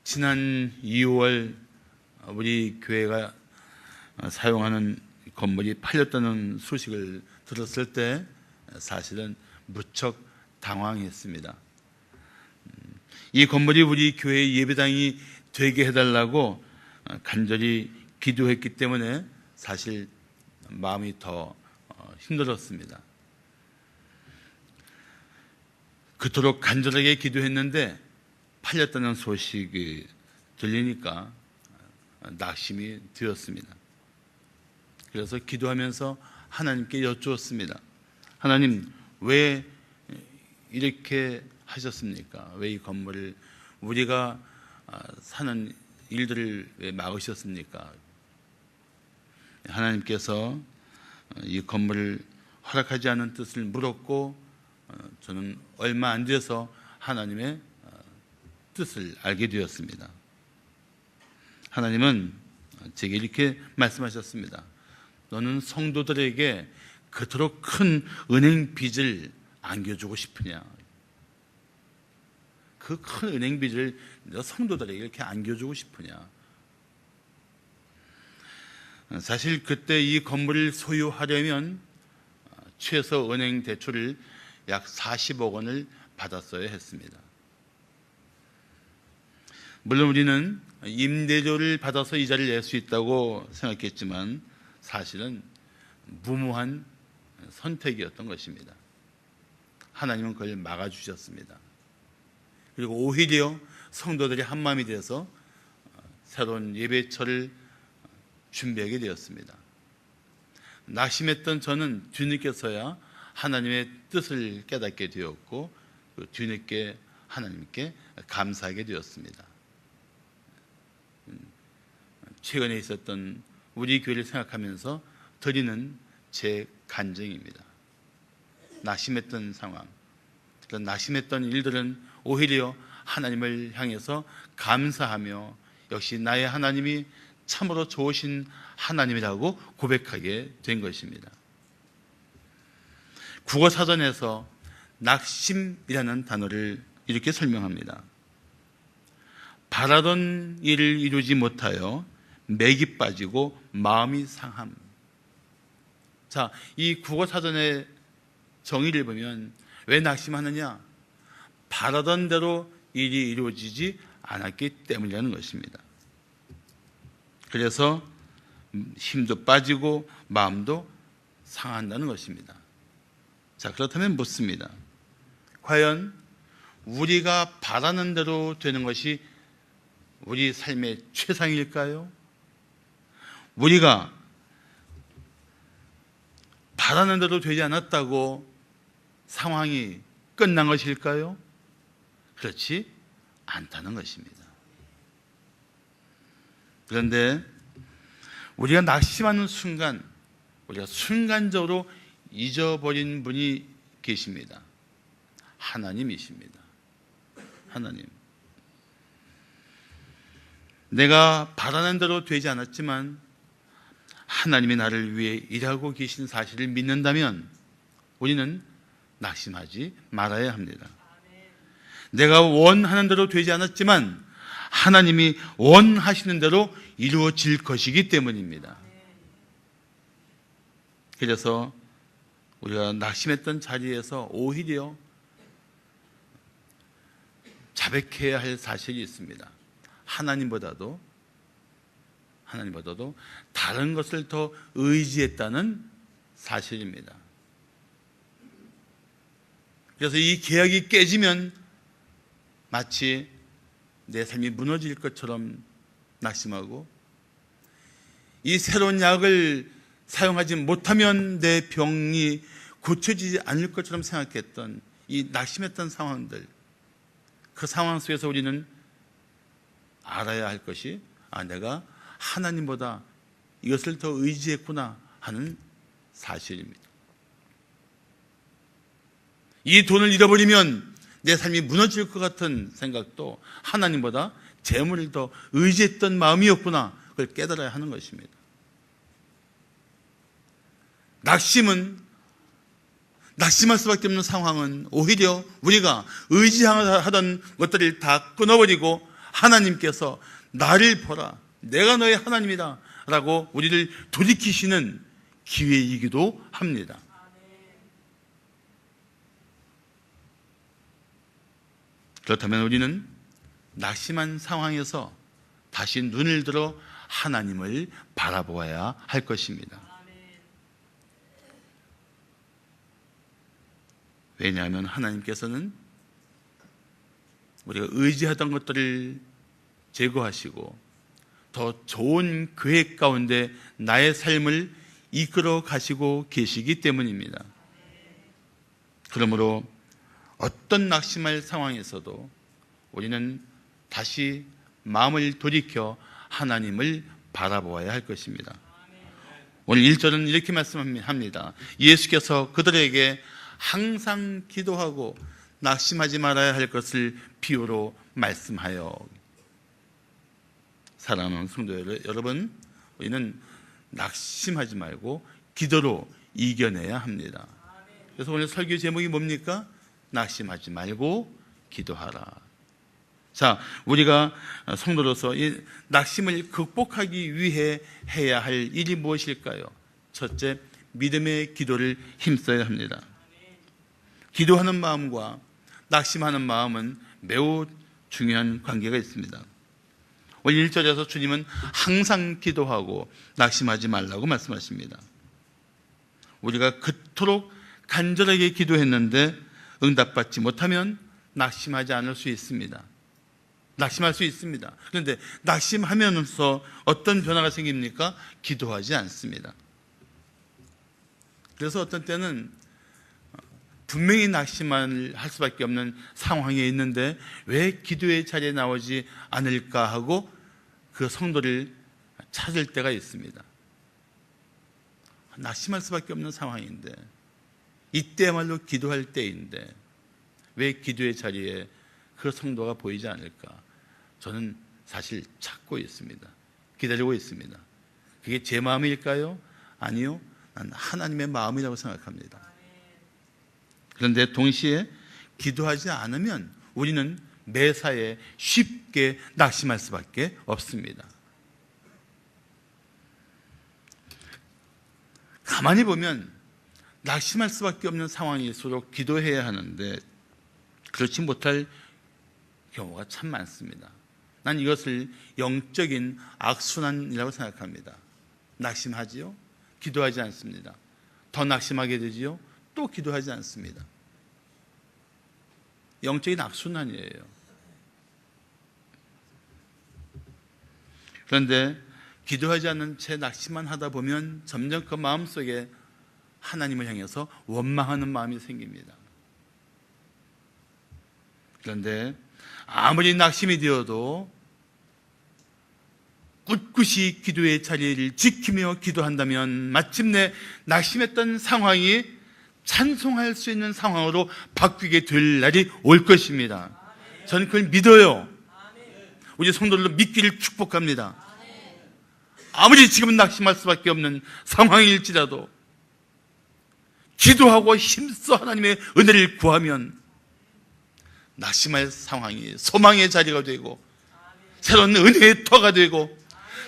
지난 2월 우리 교회가 사용하는 건물이 팔렸다는 소식을 들었을 때 사실은 무척 당황했습니다. 이 건물이 우리 교회의 예배당이 되게 해달라고 간절히 기도했기 때문에 사실 마음이 더 힘들었습니다. 그토록 간절하게 기도했는데 팔렸다는 소식이 들리니까 낙심이 되었습니다. 그래서 기도하면서 하나님께 여쭈었습니다. 하나님, 왜 이렇게 하셨습니까? 왜 이 건물을 우리가 사는 일들을 왜 막으셨습니까? 하나님께서 이 건물을 허락하지 않은 뜻을 물었고 저는 얼마 안 돼서 하나님의 뜻을 알게 되었습니다. 하나님은 제게 이렇게 말씀하셨습니다. 너는 성도들에게 그토록 큰 은행 빚을 안겨주고 싶으냐? 그 큰 은행 빚을 너 성도들에게 이렇게 안겨주고 싶으냐? 사실 그때 이 건물을 소유하려면 최소 은행 대출을 약 40억 원을 받았어야 했습니다. 물론 우리는 임대료를 받아서 이자를 낼 수 있다고 생각했지만 사실은 무모한 선택이었던 것입니다. 하나님은 그걸 막아주셨습니다. 그리고 오히려 성도들이 한마음이 돼서 새로운 예배처를 준비하게 되었습니다. 낙심했던 저는 뒤늦게서야 하나님의 뜻을 깨닫게 되었고 뒤늦게 하나님께 감사하게 되었습니다. 최근에 있었던 우리 교회를 생각하면서 드리는 제 간증입니다. 낙심했던 상황, 그런 낙심했던 일들은 오히려 하나님을 향해서 감사하며 역시 나의 하나님이 참으로 좋으신 하나님이라고 고백하게 된 것입니다. 국어사전에서 낙심이라는 단어를 이렇게 설명합니다. 바라던 일을 이루지 못하여 맥이 빠지고 마음이 상함. 자, 이 국어사전의 정의를 보면 왜 낙심하느냐? 바라던 대로 일이 이루어지지 않았기 때문이라는 것입니다. 그래서 힘도 빠지고 마음도 상한다는 것입니다. 자, 그렇다면 묻습니다. 과연 우리가 바라는 대로 되는 것이 우리 삶의 최상일까요? 우리가 바라는 대로 되지 않았다고 상황이 끝난 것일까요? 그렇지 않다는 것입니다. 그런데 우리가 낙심하는 순간 우리가 순간적으로 잊어버린 분이 계십니다. 하나님이십니다. 하나님. 내가 바라는 대로 되지 않았지만 하나님이 나를 위해 일하고 계신 사실을 믿는다면 우리는 낙심하지 말아야 합니다. 내가 원하는 대로 되지 않았지만 하나님이 원하시는 대로 이루어질 것이기 때문입니다. 그래서 우리가 낙심했던 자리에서 오히려 자백해야 할 사실이 있습니다. 하나님보다도 다른 것을 더 의지했다는 사실입니다. 그래서 이 계약이 깨지면 마치 내 삶이 무너질 것처럼 낙심하고 이 새로운 약을 사용하지 못하면 내 병이 고쳐지지 않을 것처럼 생각했던 이 낙심했던 상황들, 그 상황 속에서 우리는 알아야 할 것이 내가 하나님보다 이것을 더 의지했구나 하는 사실입니다. 이 돈을 잃어버리면 내 삶이 무너질 것 같은 생각도 하나님보다 재물을 더 의지했던 마음이었구나, 그걸 깨달아야 하는 것입니다. 낙심할 수밖에 없는 상황은 오히려 우리가 의지하던 것들을 다 끊어버리고 하나님께서 나를 보라, 내가 너의 하나님이다 라고 우리를 돌이키시는 기회이기도 합니다. 그렇다면 우리는 낙심한 상황에서 다시 눈을 들어 하나님을 바라보아야 할 것입니다. 왜냐하면 하나님께서는 우리가 의지하던 것들을 제거하시고 더 좋은 계획 가운데 나의 삶을 이끌어 가시고 계시기 때문입니다. 그러므로 어떤 낙심할 상황에서도 우리는 다시 마음을 돌이켜 하나님을 바라보아야 할 것입니다. 오늘 1절은 이렇게 말씀합니다. 예수께서 그들에게 항상 기도하고 낙심하지 말아야 할 것을 비유로 말씀하여. 사랑하는 성도 여러분, 우리는 낙심하지 말고 기도로 이겨내야 합니다. 그래서 오늘 설교 제목이 뭡니까? 낙심하지 말고 기도하라. 자, 우리가 성도로서 이 낙심을 극복하기 위해 해야 할 일이 무엇일까요? 첫째, 믿음의 기도를 힘써야 합니다. 기도하는 마음과 낙심하는 마음은 매우 중요한 관계가 있습니다. 오늘 1절에서 주님은 항상 기도하고 낙심하지 말라고 말씀하십니다. 우리가 그토록 간절하게 기도했는데 응답받지 못하면 낙심하지 않을 수 있습니다. 낙심할 수 있습니다. 그런데 낙심하면서 어떤 변화가 생깁니까? 기도하지 않습니다. 그래서 어떤 때는 분명히 낙심을 할 수밖에 없는 상황에 있는데 왜 기도의 자리에 나오지 않을까 하고 그 성도를 찾을 때가 있습니다. 낙심할 수밖에 없는 상황인데, 이때야말로 기도할 때인데 왜 기도의 자리에 그 성도가 보이지 않을까? 저는 사실 찾고 있습니다. 기다리고 있습니다. 그게 제 마음일까요? 아니요, 난 하나님의 마음이라고 생각합니다. 그런데 동시에 기도하지 않으면 우리는 매사에 쉽게 낙심할 수밖에 없습니다. 가만히 보면 낙심할 수밖에 없는 상황일수록 기도해야 하는데 그렇지 못할 경우가 참 많습니다. 난 이것을 영적인 악순환이라고 생각합니다. 낙심하지요? 기도하지 않습니다. 더 낙심하게 되지요? 또 기도하지 않습니다. 영적인 악순환이에요. 그런데 기도하지 않는 채 낙심만 하다 보면 점점 그 마음속에 하나님을 향해서 원망하는 마음이 생깁니다. 그런데 아무리 낙심이 되어도 꿋꿋이 기도의 자리를 지키며 기도한다면 마침내 낙심했던 상황이 찬송할 수 있는 상황으로 바뀌게 될 날이 올 것입니다. 저는 그걸 믿어요. 우리 성도들도 믿기를 축복합니다. 아무리 지금 낙심할 수밖에 없는 상황일지라도 기도하고 힘써 하나님의 은혜를 구하면 낙심할 상황이 소망의 자리가 되고 새로운 은혜의 터가 되고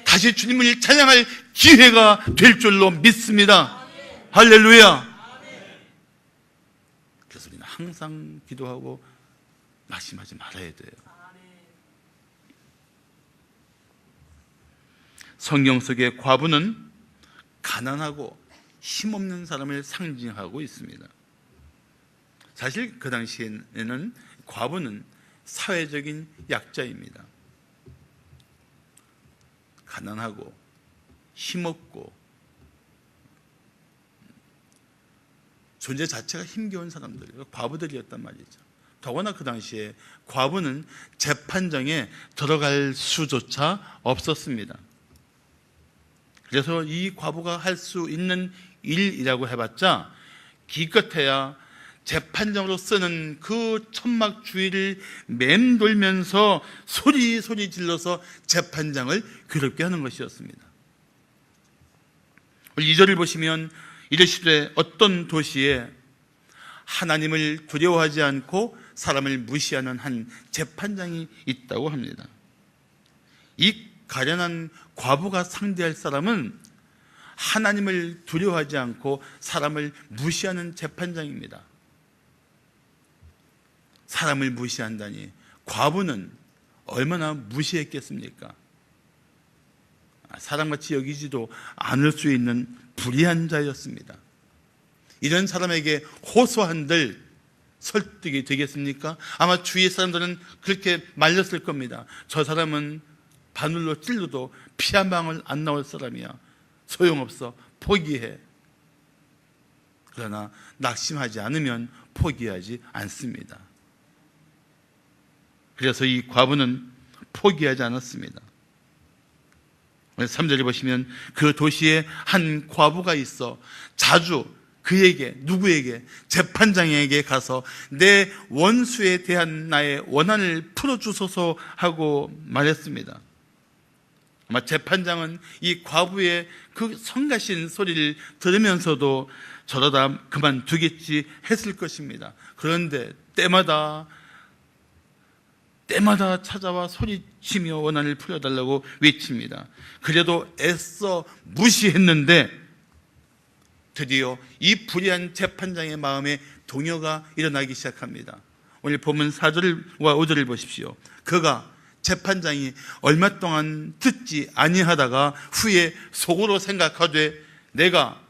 다시 주님을 찬양할 기회가 될 줄로 믿습니다. 할렐루야. 그래서 우리는 항상 기도하고 낙심하지 말아야 돼요. 성경 속의 과부는 가난하고 힘없는 사람을 상징하고 있습니다. 사실 그 당시에는 과부는 사회적인 약자입니다. 가난하고 힘없고 존재 자체가 힘겨운 사람들, 과부들이었단 말이죠. 더구나 그 당시에 과부는 재판정에 들어갈 수조차 없었습니다. 그래서 이 과부가 할 수 있는 일이라고 해봤자 기껏해야 재판정으로 쓰는 그 천막 주위를 맴돌면서 소리 질러서 재판장을 괴롭게 하는 것이었습니다. 2절을 보시면 이르시되 어떤 도시에 하나님을 두려워하지 않고 사람을 무시하는 한 재판장이 있다고 합니다. 이 가련한 과부가 상대할 사람은 하나님을 두려워하지 않고 사람을 무시하는 재판장입니다. 사람을 무시한다니, 과부는 얼마나 무시했겠습니까? 사람같이 여기지도 않을 수 있는 불의한 자였습니다. 이런 사람에게 호소한들 설득이 되겠습니까? 아마 주위의 사람들은 그렇게 말렸을 겁니다. 저 사람은 바늘로 찔러도 피 한 방울 안 나올 사람이야. 소용없어. 포기해. 그러나 낙심하지 않으면 포기하지 않습니다. 그래서 이 과부는 포기하지 않았습니다. 3절에 보시면 그 도시에 한 과부가 있어 자주 그에게, 누구에게? 재판장에게 가서 내 원수에 대한 나의 원한을 풀어주소서 하고 말했습니다. 아마 재판장은 이 과부의 그 성가신 소리를 들으면서도 저러다 그만두겠지 했을 것입니다. 그런데 때마다 찾아와 소리치며 원한을 풀어달라고 외칩니다. 그래도 애써 무시했는데 드디어 이 불의한 재판장의 마음에 동요가 일어나기 시작합니다. 오늘 본문 4절과 5절을 보십시오. 그가, 재판장이 얼마 동안 듣지 아니하다가 후에 속으로 생각하되 내가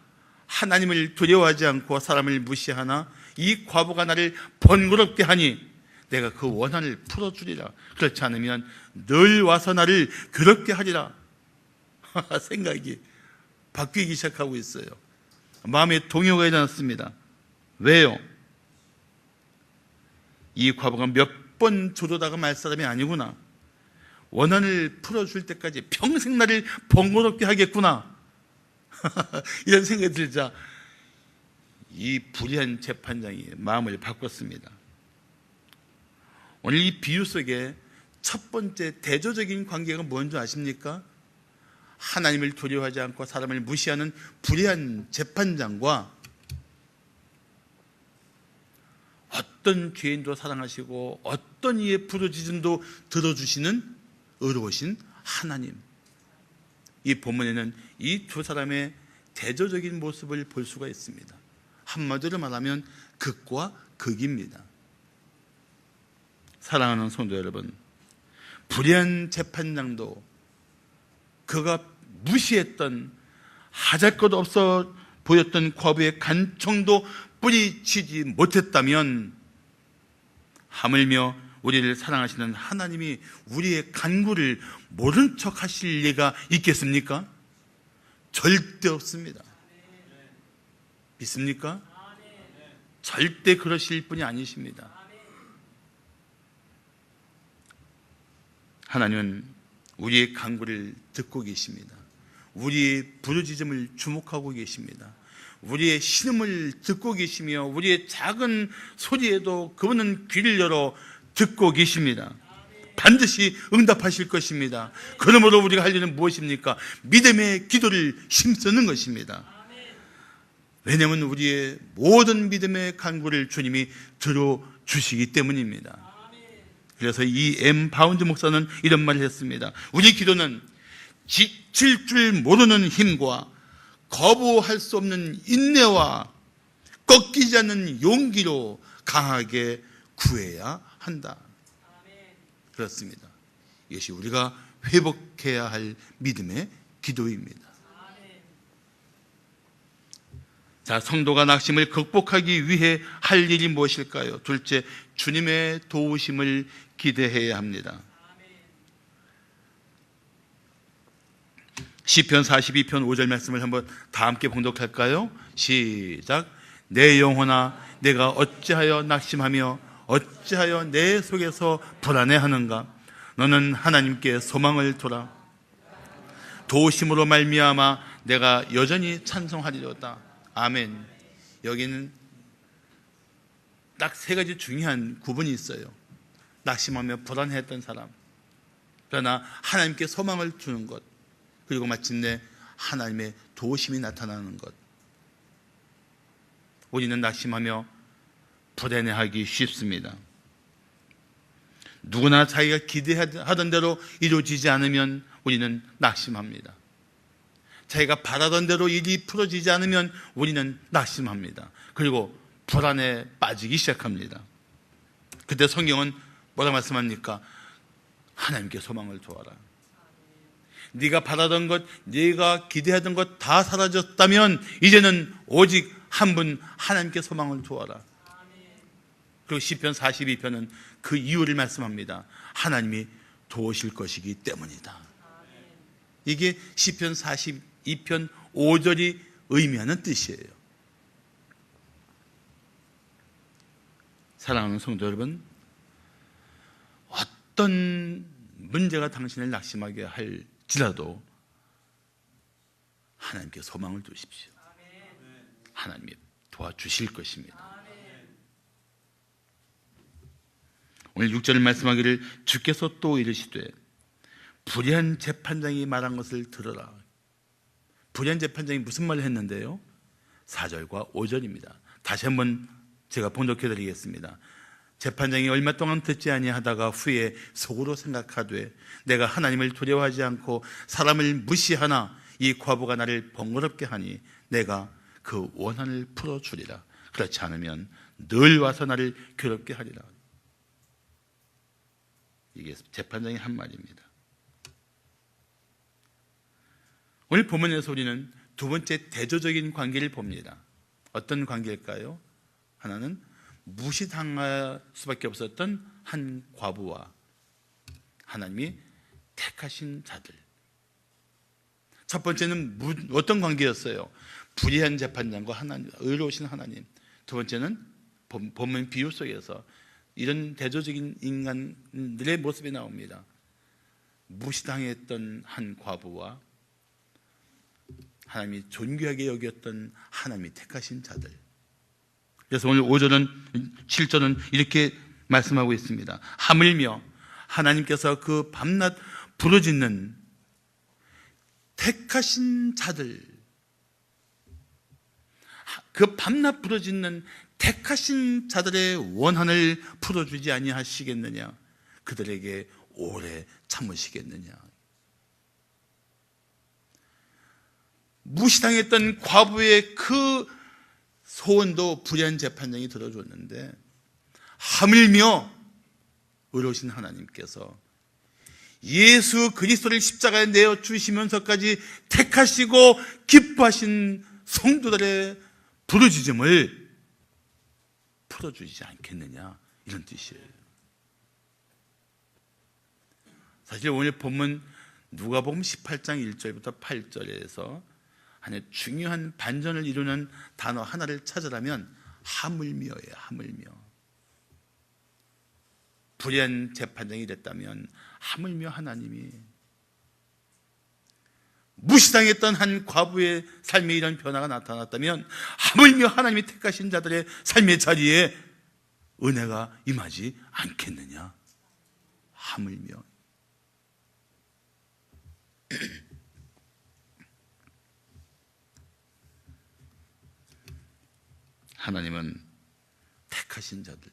하나님을 두려워하지 않고 사람을 무시하나 이 과부가 나를 번거롭게 하니 내가 그 원한을 풀어주리라. 그렇지 않으면 늘 와서 나를 괴롭게 하리라. 생각이 바뀌기 시작하고 있어요. 마음에 동요가 일어났습니다. 왜요? 이 과부가 몇 번 조르다가 말 사람이 아니구나. 원한을 풀어줄 때까지 평생 나를 번거롭게 하겠구나. 이런 생각이 들자 이 불의한 재판장이 마음을 바꿨습니다. 오늘 이 비유 속에 첫 번째 대조적인 관계가 뭔지 아십니까? 하나님을 두려워하지 않고 사람을 무시하는 불의한 재판장과 어떤 죄인도 사랑하시고 어떤 이의 부르짖음도 들어주시는 의로우신 하나님. 이 본문에는 이 두 사람의 대조적인 모습을 볼 수가 있습니다. 한마디로 말하면 극과 극입니다. 사랑하는 성도 여러분, 불의한 재판장도 그가 무시했던 하잘것 없어 보였던 과부의 간청도 뿌리치지 못했다면 하물며 우리를 사랑하시는 하나님이 우리의 간구를 모른 척 하실 리가 있겠습니까? 절대 없습니다. 믿습니까? 절대 그러실 분이 아니십니다. 하나님은 우리의 간구를 듣고 계십니다. 우리의 부르짖음을 주목하고 계십니다. 우리의 신음을 듣고 계시며 우리의 작은 소리에도 그분은 귀를 열어 듣고 계십니다. 반드시 응답하실 것입니다. 그러므로 우리가 할 일은 무엇입니까? 믿음의 기도를 힘쓰는 것입니다. 왜냐하면 우리의 모든 믿음의 간구를 주님이 들어주시기 때문입니다. 그래서 이 M 바운드 목사는 이런 말을 했습니다. 우리 기도는 지칠 줄 모르는 힘과 거부할 수 없는 인내와 꺾이지 않는 용기로 강하게 구해야 한다. 그렇습니다. 이것이 우리가 회복해야 할 믿음의 기도입니다. 자, 성도가 낙심을 극복하기 위해 할 일이 무엇일까요? 둘째, 주님의 도우심을 기대해야 합니다. 시편 42편 5절 말씀을 한번 다 함께 봉독할까요? 시작. 내 영혼아, 내가 어찌하여 낙심하며 어찌하여 내 속에서 불안해하는가? 너는 하나님께 소망을 둬라. 도우심으로 말미암아 내가 여전히 찬송하리로다. 아멘. 여기는 딱 세 가지 중요한 구분이 있어요. 낙심하며 불안해했던 사람, 그러나 하나님께 소망을 두는 것, 그리고 마침내 하나님의 도우심이 나타나는 것. 우리는 낙심하며 불안해하기 쉽습니다. 누구나 자기가 기대하던 대로 이루어지지 않으면 우리는 낙심합니다. 자기가 바라던 대로 일이 풀어지지 않으면 우리는 낙심합니다. 그리고 불안에 빠지기 시작합니다. 그때 성경은 뭐라 말씀합니까? 하나님께 소망을 두어라. 네가 바라던 것, 네가 기대하던 것 다 사라졌다면 이제는 오직 한 분 하나님께 소망을 두어라. 그리고 시편 42편은 그 이유를 말씀합니다. 하나님이 도우실 것이기 때문이다. 이게 시편 42편 5절이 의미하는 뜻이에요. 사랑하는 성도 여러분, 어떤 문제가 당신을 낙심하게 할지라도 하나님께 소망을 두십시오. 하나님이 도와주실 것입니다. 오늘 6절을 말씀하기를 주께서 또 이르시되 불의한 재판장이 말한 것을 들어라. 불의한 재판장이 무슨 말을 했는데요? 4절과 5절입니다. 다시 한번 제가 봉독해 드리겠습니다. 재판장이 얼마 동안 듣지 아니하다가 후에 속으로 생각하되 내가 하나님을 두려워하지 않고 사람을 무시하나 이 과부가 나를 번거롭게 하니 내가 그 원한을 풀어주리라. 그렇지 않으면 늘 와서 나를 괴롭게 하리라. 이게 재판장이 한 말입니다. 오늘 본문에서 우리는 두 번째 대조적인 관계를 봅니다. 어떤 관계일까요? 하나는 무시당할 수밖에 없었던 한 과부와 하나님이 택하신 자들. 첫 번째는 어떤 관계였어요? 불의한 재판장과 하나님, 의로우신 하나님. 두 번째는 본문 비유 속에서 이런 대조적인 인간들의 모습이 나옵니다. 무시당했던 한 과부와 하나님이 존귀하게 여겼던 하나님이 택하신 자들. 그래서 오늘 5절은 7절은 이렇게 말씀하고 있습니다. 하물며 하나님께서 그 밤낮 부르짖는 택하신 자들, 그 밤낮 부르짖는 택하신 자들의 원한을 풀어주지 아니하시겠느냐? 그들에게 오래 참으시겠느냐? 무시당했던 과부의 그 소원도 불의한 재판장이 들어줬는데 하물며 의로우신 하나님께서 예수 그리스도를 십자가에 내어 주시면서까지 택하시고 기뻐하신 성도들의 부르짖음을 풀어주지 않겠느냐, 이런 뜻이에요. 사실 오늘 본문 누가복음 18장 1절부터 8절에서 하나의 중요한 반전을 이루는 단어 하나를 찾으라면 하물며예요. 하물며. 불의한 재판장이 됐다면 하물며 하나님이, 무시당했던 한 과부의 삶에 이런 변화가 나타났다면 하물며 하나님이 택하신 자들의 삶의 자리에 은혜가 임하지 않겠느냐. 하물며. 하나님은 택하신 자들,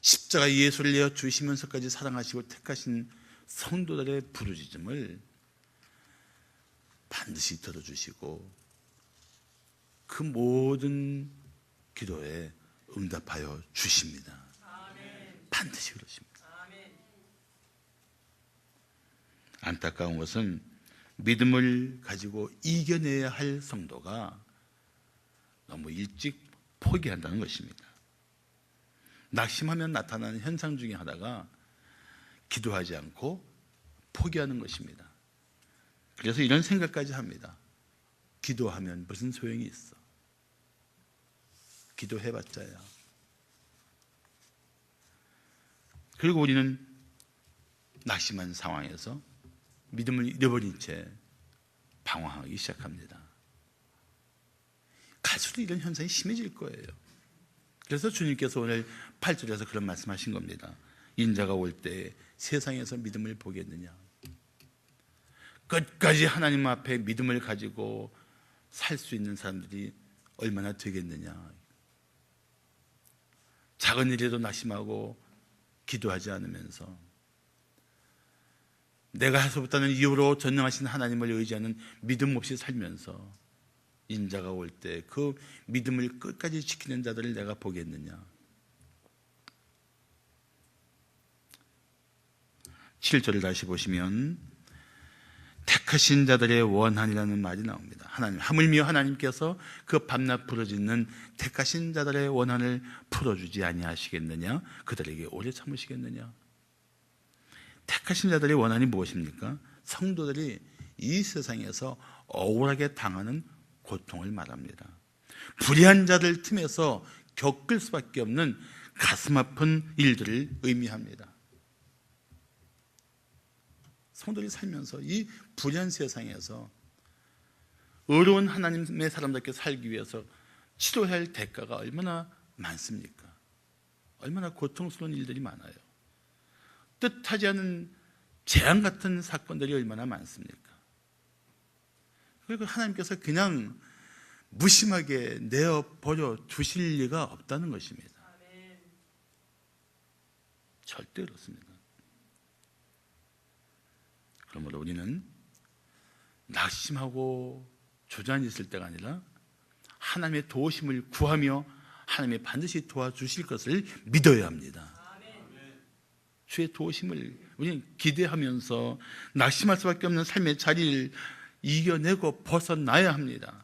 십자가 예수를 내어 주시면서까지 사랑하시고 택하신 성도들의 부르짖음을 반드시 들어주시고 그 모든 기도에 응답하여 주십니다. 반드시 그러십니다. 안타까운 것은 믿음을 가지고 이겨내야 할 성도가 너무 일찍 포기한다는 것입니다. 낙심하면 나타나는 현상 중에 하나가 기도하지 않고 포기하는 것입니다. 그래서 이런 생각까지 합니다. 기도하면 무슨 소용이 있어? 기도해봤자야. 그리고 우리는 낙심한 상황에서 믿음을 잃어버린 채 방황하기 시작합니다. 갈수록 이런 현상이 심해질 거예요. 그래서 주님께서 오늘 8절에서 그런 말씀하신 겁니다. 인자가 올 때 세상에서 믿음을 보겠느냐? 끝까지 하나님 앞에 믿음을 가지고 살 수 있는 사람들이 얼마나 되겠느냐? 작은 일에도 낙심하고 기도하지 않으면서 내가 해서부터는 이후로 전능하신 하나님을 의지하는 믿음 없이 살면서 인자가 올 때 그 믿음을 끝까지 지키는 자들을 내가 보겠느냐. 7절을 다시 보시면 택하신 자들의 원한이라는 말이 나옵니다. 하나님, 하물며 하나님께서 그 밤낮 부르짖는 택하신 자들의 원한을 풀어주지 아니하시겠느냐? 그들에게 오래 참으시겠느냐? 택하신 자들의 원한이 무엇입니까? 성도들이 이 세상에서 억울하게 당하는 고통을 말합니다. 불의한 자들 틈에서 겪을 수밖에 없는 가슴 아픈 일들을 의미합니다. 성도들이 살면서 이 불의한 세상에서 의로운 하나님의 사람답게 살기 위해서 치러야 할 대가가 얼마나 많습니까? 얼마나 고통스러운 일들이 많아요. 뜻하지 않은 재앙 같은 사건들이 얼마나 많습니까? 그리고 하나님께서 그냥 무심하게 내어버려 두실 리가 없다는 것입니다. 절대 그렇습니다. 그러므로 우리는 낙심하고 주저앉아 있을 때가 아니라 하나님의 도우심을 구하며 하나님이 반드시 도와주실 것을 믿어야 합니다. 주의 도우심을 우리는 기대하면서 낙심할 수밖에 없는 삶의 자리를 이겨내고 벗어나야 합니다.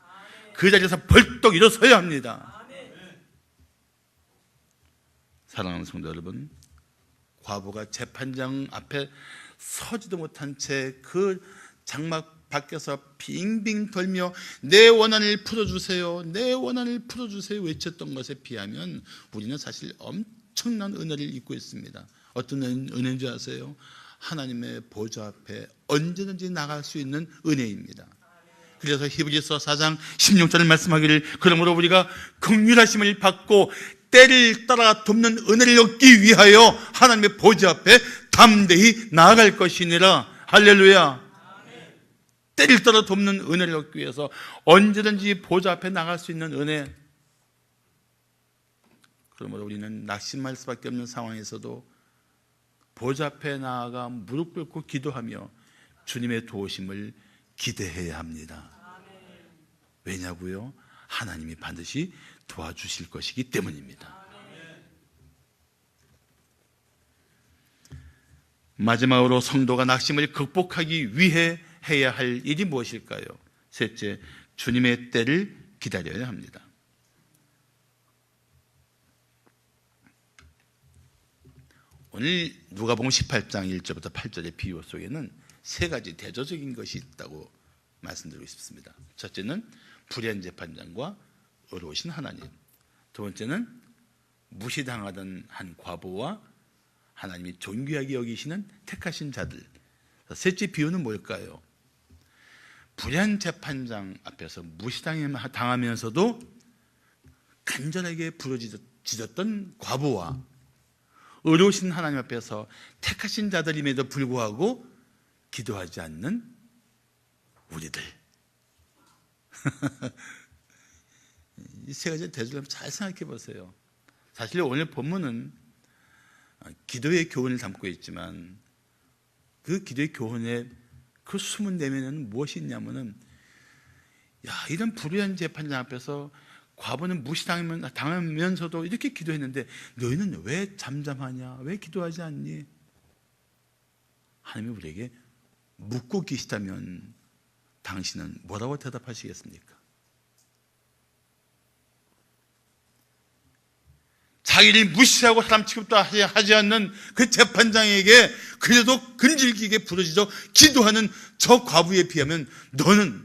그 자리에서 벌떡 일어서야 합니다. 사랑하는 성도 여러분, 과부가 재판장 앞에 서지도 못한 채 그 장막 밖에서 빙빙 돌며 내 원한을 풀어주세요, 내 원한을 풀어주세요 외쳤던 것에 비하면 우리는 사실 엄청난 은혜를 입고 있습니다. 어떤 은혜인지 아세요? 하나님의 보좌 앞에 언제든지 나갈 수 있는 은혜입니다. 그래서 히브리서 4장 16절을 말씀하기를 그러므로 우리가 긍휼하심을 받고 때를 따라 돕는 은혜를 얻기 위하여 하나님의 보좌 앞에 담대히 나아갈 것이니라. 할렐루야. 때를 따라 돕는 은혜를 얻기 위해서 언제든지 보좌 앞에 나갈 수 있는 은혜. 그러므로 우리는 낙심할 수밖에 없는 상황에서도 보좌 앞에 나아가 무릎 꿇고 기도하며 주님의 도우심을 기대해야 합니다. 왜냐고요? 하나님이 반드시 도와주실 것이기 때문입니다. 마지막으로 성도가 낙심을 극복하기 위해 해야 할 일이 무엇일까요? 셋째, 주님의 때를 기다려야 합니다. 오늘 누가복음 18장 1절부터 8절의 비유 속에는 세 가지 대조적인 것이 있다고 말씀드리고 싶습니다. 첫째는 불의한 재판장과 의로우신 하나님, 두 번째는 무시당하던 한 과부와 하나님이 존귀하게 여기시는 택하신 자들, 셋째 비유는 뭘까요? 불의한 재판장 앞에서 무시당하면서도 간절하게 부르짖었던 과부와 의로우신 하나님 앞에서 택하신 자들임에도 불구하고 기도하지 않는 우리들. 이 세 가지 대조를 잘 생각해 보세요. 사실 오늘 본문은 기도의 교훈을 담고 있지만 그 기도의 교훈의 그 숨은 내면에는 무엇이 있냐면은, 이런 불의한 재판장 앞에서 과부는 무시당하면서도 이렇게 기도했는데 너희는 왜 잠잠하냐? 왜 기도하지 않니? 하나님이 우리에게 묻고 계시다면 당신은 뭐라고 대답하시겠습니까? 자기를 무시하고 사람 취급도 하지 않는 그 재판장에게 그래도 근질기게 부르짖어 기도하는 저 과부에 비하면 너는,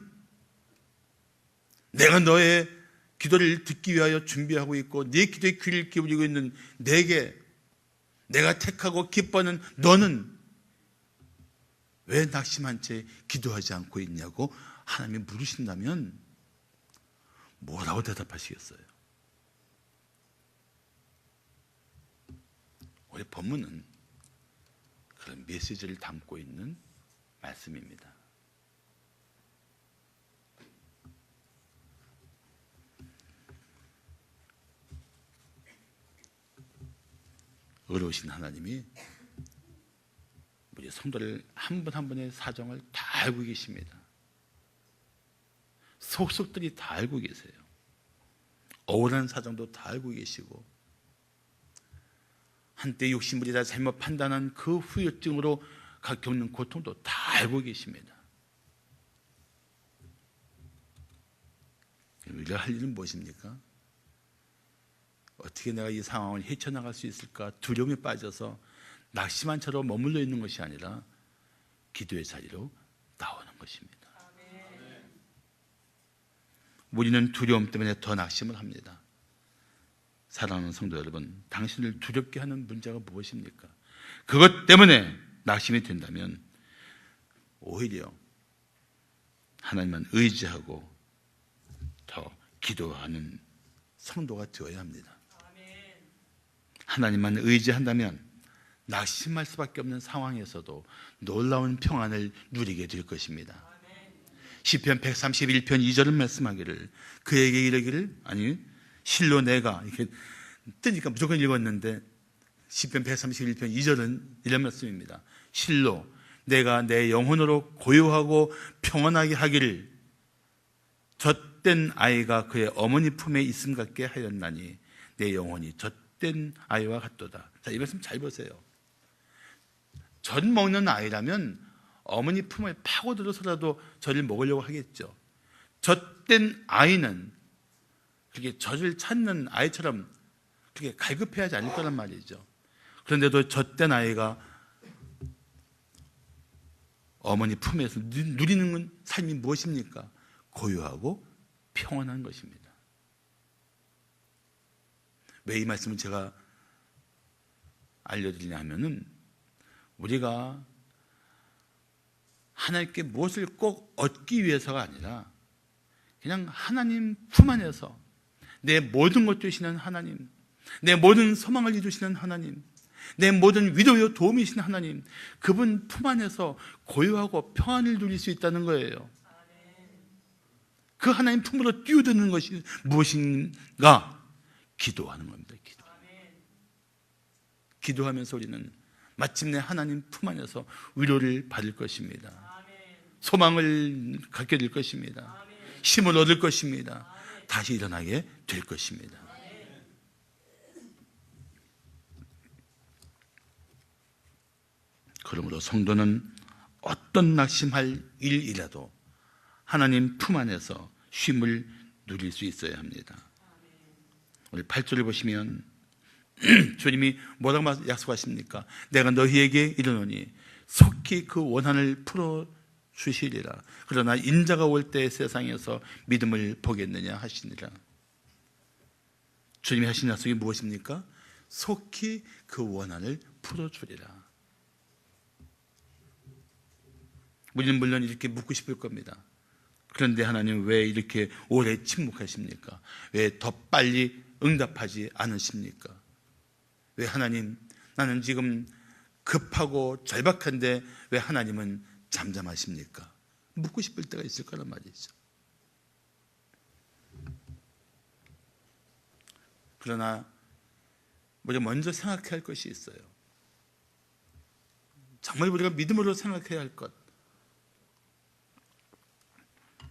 내가 너의 기도를 듣기 위하여 준비하고 있고 네 기도에 귀를 기울이고 있는 내게, 내가 택하고 기뻐하는 너는 왜 낙심한 채 기도하지 않고 있냐고 하나님이 물으신다면 뭐라고 대답하시겠어요? 우리 본문은 그런 메시지를 담고 있는 말씀입니다. 의로우신 하나님이 우리 성도를 한 분 한 분의 사정을 다 알고 계십니다. 속속들이 다 알고 계세요. 억울한 사정도 다 알고 계시고, 한때 욕심부리다 잘못 판단한 그 후유증으로 겪는 고통도 다 알고 계십니다. 우리가 할 일은 무엇입니까? 어떻게 내가 이 상황을 헤쳐나갈 수 있을까 두려움에 빠져서 낙심한 채로 머물러 있는 것이 아니라 기도의 자리로 나오는 것입니다. 우리는 두려움 때문에 더 낙심을 합니다. 사랑하는 성도 여러분, 당신을 두렵게 하는 문제가 무엇입니까? 그것 때문에 낙심이 된다면 오히려 하나님만 의지하고 더 기도하는 성도가 되어야 합니다. 하나님만 의지한다면 낙심할 수밖에 없는 상황에서도 놀라운 평안을 누리게 될 것입니다. 시편 131편 2절은 말씀하기를, 그에게 이르기를, 아니 실로 내가, 이렇게 뜨니까 무조건 읽었는데 시편 131편 2절은 이런 말씀입니다. 실로 내가 내 영혼으로 고요하고 평안하게 하기를, 젖된 아이가 그의 어머니 품에 있음 같게 하였나니 내 영혼이 젖된 아이와 같도다. 자, 이 말씀 잘 보세요. 젖 먹는 아이라면 어머니 품에 파고들어서라도 젖을 먹으려고 하겠죠. 젖된 아이는 그렇게 젖을 찾는 아이처럼 그렇게 갈급해하지 않을 거란 말이죠. 그런데도 젖된 아이가 어머니 품에서 누리는 삶이 무엇입니까? 고요하고 평안한 것입니다. 왜 이 말씀을 제가 알려드리냐 하면은, 우리가 하나님께 무엇을 꼭 얻기 위해서가 아니라 그냥 하나님 품 안에서 내 모든 것 주시는 하나님, 내 모든 소망을 이루시는 하나님, 내 모든 위로요 도움이신 하나님, 그분 품 안에서 고요하고 평안을 누릴 수 있다는 거예요. 그 하나님 품으로 뛰어드는 것이 무엇인가? 기도하는 겁니다. 기도하면서 우리는 마침내 하나님 품 안에서 위로를 받을 것입니다. 소망을 갖게 될 것입니다. 힘을 얻을 것입니다. 다시 일어나게 될 것입니다. 그러므로 성도는 어떤 낙심할 일이라도 하나님 품 안에서 쉼을 누릴 수 있어야 합니다. 우리 8절을 보시면 주님이 뭐라고 약속하십니까? 내가 너희에게 이르노니 속히 그 원한을 풀어주시리라. 그러나 인자가 올 때 세상에서 믿음을 보겠느냐 하시니라. 주님이 하신 약속이 무엇입니까? 속히 그 원한을 풀어주리라. 우리는 물론 이렇게 묻고 싶을 겁니다. 그런데 하나님 왜 이렇게 오래 침묵하십니까? 왜 더 빨리 응답하지 않으십니까? 왜 하나님, 나는 지금 급하고 절박한데 왜 하나님은 잠잠하십니까? 묻고 싶을 때가 있을 거란 말이죠. 그러나 우리가 먼저 생각해야 할 것이 있어요. 정말 우리가 믿음으로 생각해야 할 것.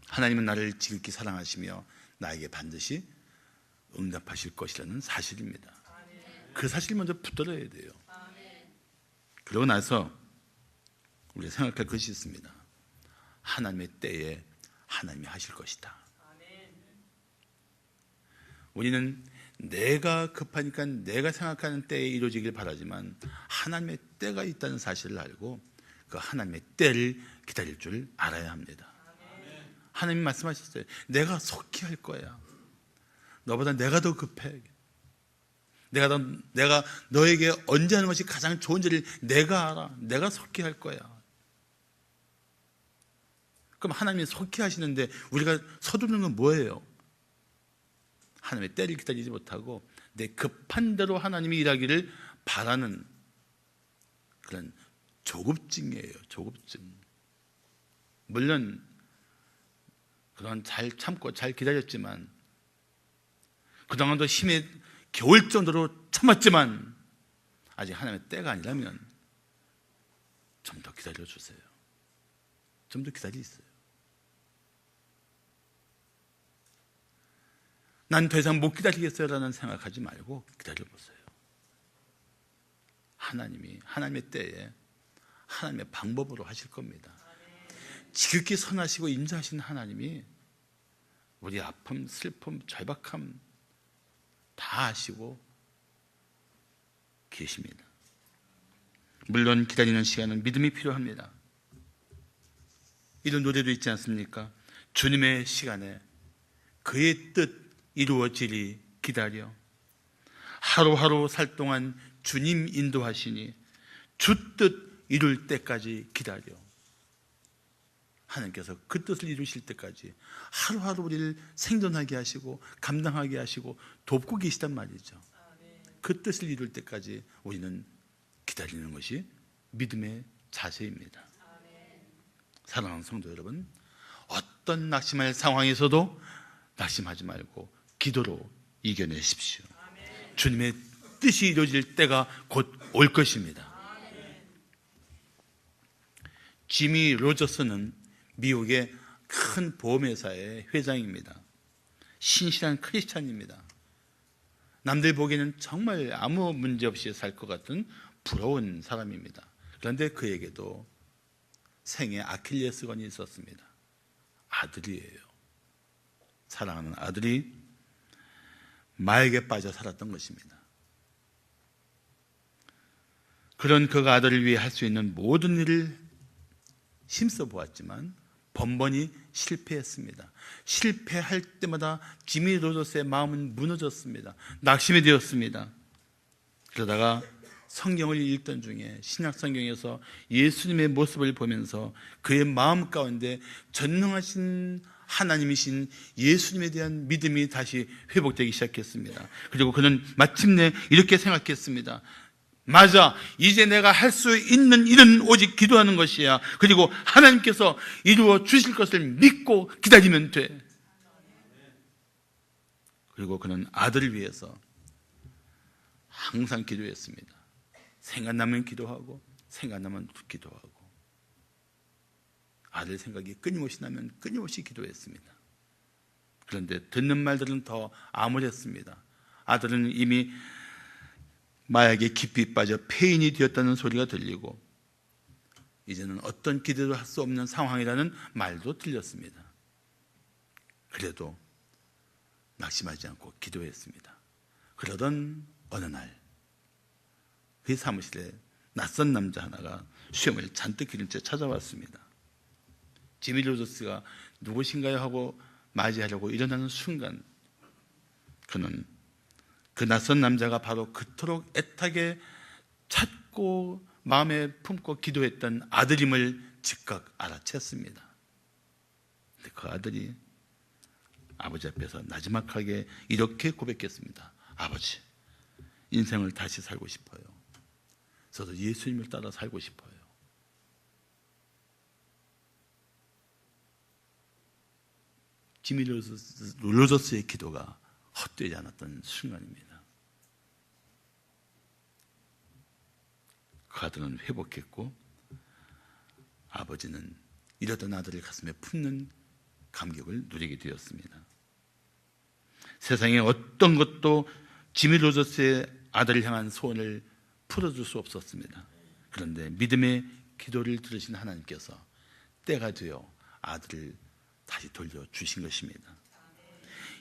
하나님은 나를 지극히 사랑하시며 나에게 반드시 응답하실 것이라는 사실입니다. 그 사실 먼저 붙들어야 돼요. 그러고 나서 우리가 생각할 것이 있습니다. 하나님의 때에 하나님이 하실 것이다. 우리는 내가 급하니까 내가 생각하는 때에 이루어지길 바라지만 하나님의 때가 있다는 사실을 알고 그 하나님의 때를 기다릴 줄 알아야 합니다. 하나님 말씀하셨어요. 내가 속히 할 거야. 너보다 내가 더 급해. 내가 너에게 언제 하는 것이 가장 좋은지를 내가 알아. 내가 속히 할 거야. 그럼 하나님이 속히 하시는데 우리가 서두르는 건 뭐예요? 하나님의 때를 기다리지 못하고 내 급한 대로 하나님이 일하기를 바라는 그런 조급증이에요. 조급증. 물론 그동안 잘 참고 잘 기다렸지만, 그동안도 힘에 겨울 정도로 참았지만 아직 하나님의 때가 아니라면 좀 더 기다려주세요. 좀 더 기다리세요. 난 더 이상 못 기다리겠어요 라는 생각하지 말고 기다려보세요. 하나님이 하나님의 때에 하나님의 방법으로 하실 겁니다. 지극히 선하시고 인자하신 하나님이 우리 아픔, 슬픔, 절박함 다 아시고 계십니다. 물론 기다리는 시간은 믿음이 필요합니다. 이런 노래도 있지 않습니까? 주님의 시간에 그의 뜻 이루어지리 기다려. 하루하루 살 동안 주님 인도하시니 주 뜻 이룰 때까지 기다려. 하나님께서 그 뜻을 이루실 때까지 하루하루 우리를 생존하게 하시고 감당하게 하시고 돕고 계시단 말이죠. 그 뜻을 이룰 때까지 우리는 기다리는 것이 믿음의 자세입니다. 사랑하는 성도 여러분, 어떤 낙심할 상황에서도 낙심하지 말고 기도로 이겨내십시오. 주님의 뜻이 이루어질 때가 곧 올 것입니다. 지미 로저스는 미국의 큰 보험회사의 회장입니다. 신실한 크리스찬입니다. 남들 보기에는 정말 아무 문제 없이 살 것 같은 부러운 사람입니다. 그런데 그에게도 생에 아킬레스건이 있었습니다. 아들이에요. 사랑하는 아들이 마약에 빠져 살았던 것입니다. 그런 그가 아들을 위해 할 수 있는 모든 일을 힘써 보았지만 번번이 실패했습니다. 실패할 때마다 지미 로저스의 마음은 무너졌습니다. 낙심이 되었습니다. 그러다가 성경을 읽던 중에 신약 성경에서 예수님의 모습을 보면서 그의 마음 가운데 전능하신 하나님이신 예수님에 대한 믿음이 다시 회복되기 시작했습니다. 그리고 그는 마침내 이렇게 생각했습니다. 맞아, 이제 내가 할 수 있는 일은 오직 기도하는 것이야. 그리고 하나님께서 이루어 주실 것을 믿고 기다리면 돼. 그리고 그는 아들을 위해서 항상 기도했습니다. 생각나면 기도하고 생각나면 기도하고 아들 생각이 끊임없이 나면 끊임없이 기도했습니다. 그런데 듣는 말들은 더 암울했습니다. 아들은 이미 마약에 깊이 빠져 폐인이 되었다는 소리가 들리고 이제는 어떤 기대도 할 수 없는 상황이라는 말도 들렸습니다. 그래도 낙심하지 않고 기도했습니다. 그러던 어느 날 그 사무실에 낯선 남자 하나가 수염을 잔뜩 기른 채 찾아왔습니다. 지미 로저스가 누구신가요? 하고 맞이하려고 일어나는 순간 그는 그 낯선 남자가 바로 그토록 애타게 찾고 마음에 품고 기도했던 아들임을 즉각 알아챘습니다. 근데 그 아들이 아버지 앞에서 나지막하게 이렇게 고백했습니다. 아버지, 인생을 다시 살고 싶어요. 저도 예수님을 따라 살고 싶어요. 지미 로저스의 기도가 헛되지 않았던 순간입니다. 그 아들은 회복했고 아버지는 이러던 아들을 가슴에 품는 감격을 누리게 되었습니다. 세상에 어떤 것도 지미 로저스의 아들을 향한 소원을 풀어줄 수 없었습니다. 그런데 믿음의 기도를 들으신 하나님께서 때가 되어 아들을 다시 돌려주신 것입니다.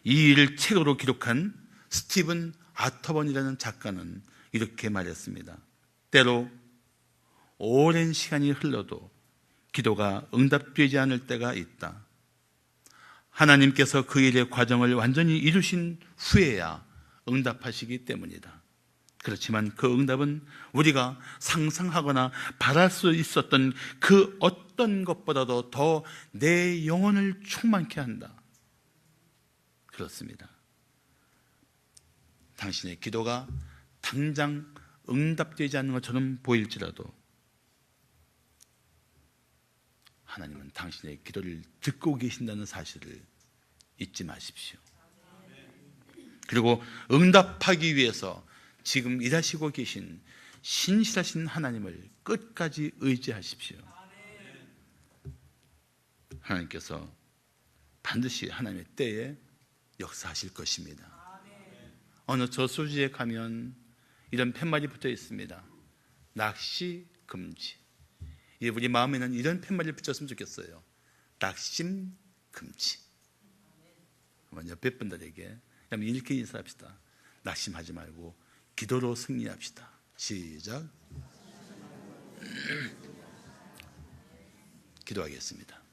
이 일을 책으로 기록한 스티븐 아터번이라는 작가는 이렇게 말했습니다. 때로 오랜 시간이 흘러도 기도가 응답되지 않을 때가 있다. 하나님께서 그 일의 과정을 완전히 이루신 후에야 응답하시기 때문이다. 그렇지만 그 응답은 우리가 상상하거나 바랄 수 있었던 그 어떤 것보다도 더 내 영혼을 충만케 한다. 그렇습니다. 당신의 기도가 당장 응답되지 않는 것처럼 보일지라도 하나님은 당신의 기도를 듣고 계신다는 사실을 잊지 마십시오. 그리고 응답하기 위해서 지금 일하시고 계신 신실하신 하나님을 끝까지 의지하십시오. 하나님께서 반드시 하나님의 때에 역사하실 것입니다. 어느 저수지에 가면 이런 팻말이 붙어 있습니다. 낚시 금지. 우리 마음에는 이런 팻말을 붙였으면 좋겠어요. 낙심 금지. 옆에 분들에게 이렇게 인사합시다. 낙심하지 말고 기도로 승리합시다. 시작. 기도하겠습니다.